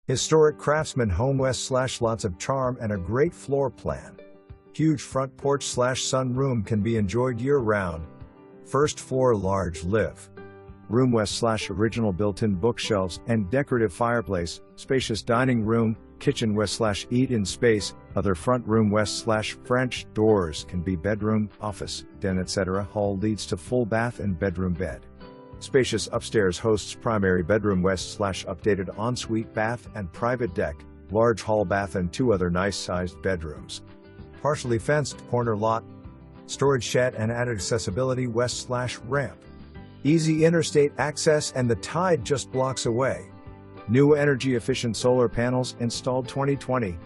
Historic craftsman home west / lots of charm and a great floor plan. Huge front porch / sunroom can be enjoyed year-round. First floor large live room west / original built-in bookshelves and decorative fireplace, spacious dining room, kitchen west / eat-in space, other front room west / French doors can be bedroom, office, den etc. Hall leads to full bath and bedroom bed. Spacious upstairs hosts primary bedroom west / updated ensuite bath and private deck, large hall bath and 2 other nice-sized bedrooms. Partially fenced corner lot, storage shed and added accessibility west / ramp. Easy interstate access and the tide just blocks away. New energy-efficient solar panels installed 2020.